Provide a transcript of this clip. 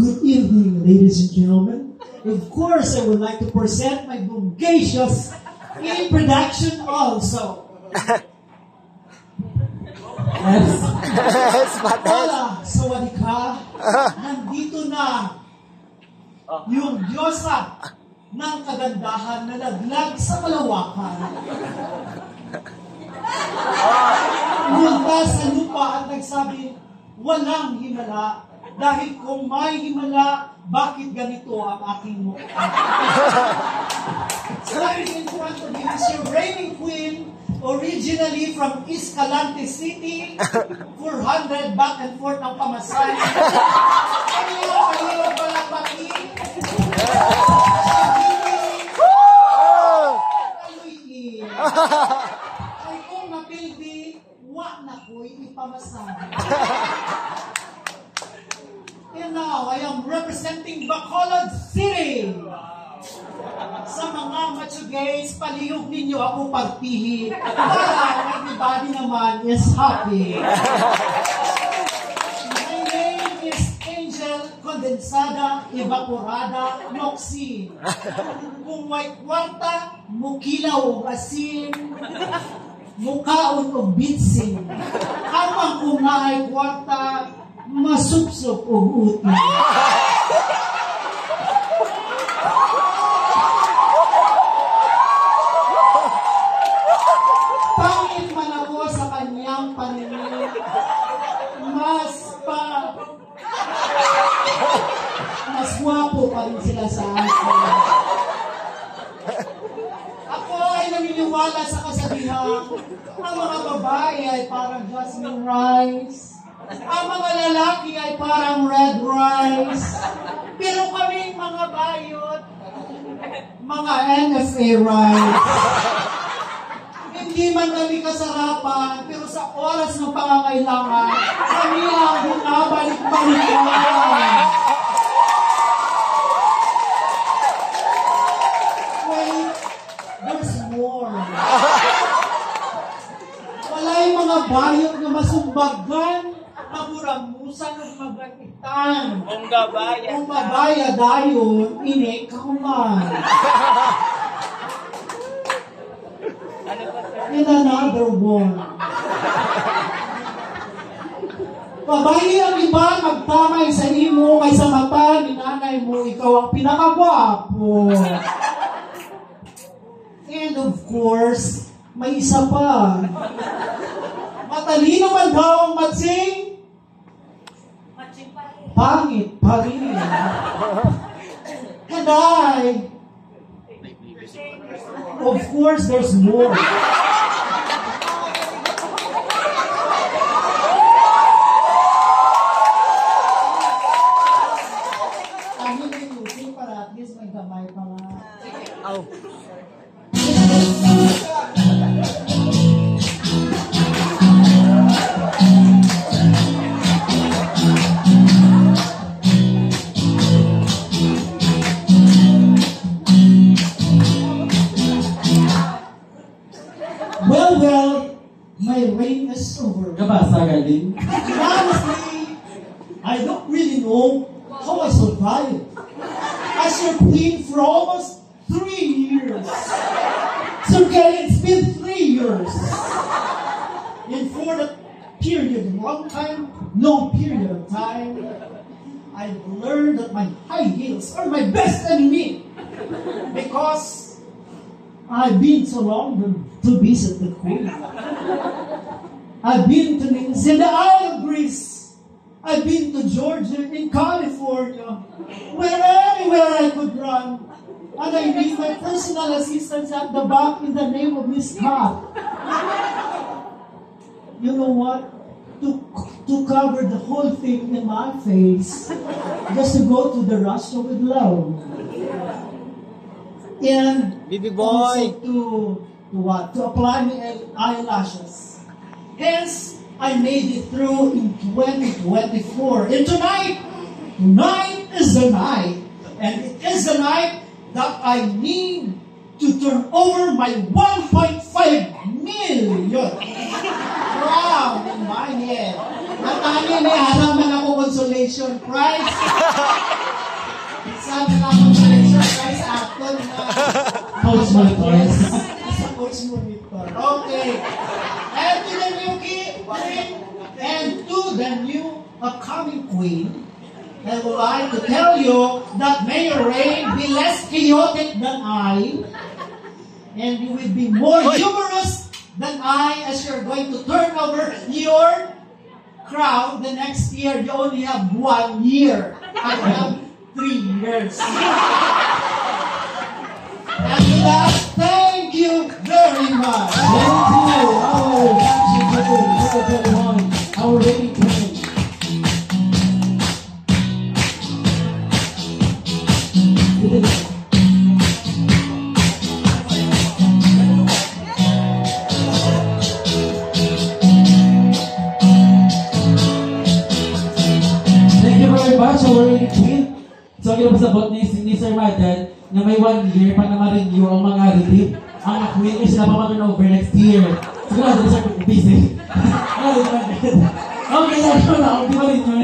Good evening, ladies and gentlemen. Of course, I would like to present my boomgacious introduction also. Yes. Hola, sawadika. Nandito na yung Diyosa ng kagandahan na naglag sa kalawakan. Munta sa lupa at nagsabi, walang himala. Dahil kung may himala, bakit ganito ang aking mukha? Standing in front of you is your reigning queen, originally from Escalante City, 400 back and forth ang pamasahe. Ayaw palapakin. Kaluyin. Ay kung mapildi, wak na ko'y ipamasahe. And now, I am representing Bacolod City. Sa mga machugays, palihog ninyo ako partihi para everybody naman is happy. My name is Angel Condensada Evaporada Noxin. Kung may kwarta, mukilaw o asin, mukaon o bitsin. Amang kung naay kwarta, masupsop o uti. Pangit man ako sa kanyang paningin, mas gwapo pa rin sila sa akin. Ako ay naniniwala sa kasabihan, ang mga babae ay parang jasmine rice, ang mga lalaki ay parang red rice. Pero kami mga bayot, mga NFA rice. Hindi man kami kasarapan, pero sa oras ng pangangailangan, kami ang binabalik-balikan. Wait, there's more. Wala yung mga bayot na masumbagan, maguramusan ng magatitan. Kung gabaya dayon, inekakuman. And another one. Babae ang iba magtamay sa imo kaysa mata ni nanay mo, ikaw ang pinakagwapo. And of course, may isa pa. Matalino man daw ang matsing, pangit pa rin. And of course, there's more. Ano na yung using para at least may gamay pa nga. Oh. Well, my reign is over. Kabasa galing. Honestly, I don't really know how I survived as your queen for almost 3 years. So, okay, it's been 3 years. And for that period, long period of time, I've learned that my high heels are my best enemy because I've been so long to visit the Queen. I've been to in the Isle of Greece. I've been to Georgia, in California, anywhere I could run. And I need my personal assistance at the back in the name of Miss Kat. You know what? To cover the whole thing in my face, just to go to the Russia with love. And Baby boy. also to apply my eyelashes. Hence, I made it through in 2024. And tonight is the night. And it is the night that I need to turn over my 1.5 million. Wow, in my head. Natani may halaman ako kung consolation prize. Isa na consolation prize aton na Coach Monitors. Isa coach monitor. Okay. And to the new queen and to the new upcoming queen, I would like to tell you that may your reign be less chaotic than I, and you will be more humorous than I as you're going to turn over your crown the next year. You only have 1 year. I have 3 years. And with that, thank you very much. Thank you. Our action everyone. Our rating point. Much already tweet. So, kinapasabot ni Sir Madden na may 1 year pa na ma-renew ang mga relief. Ang queen ay sila pa over next year. Sigurado na siya busy. Okay, that's all. Di ba rin yun?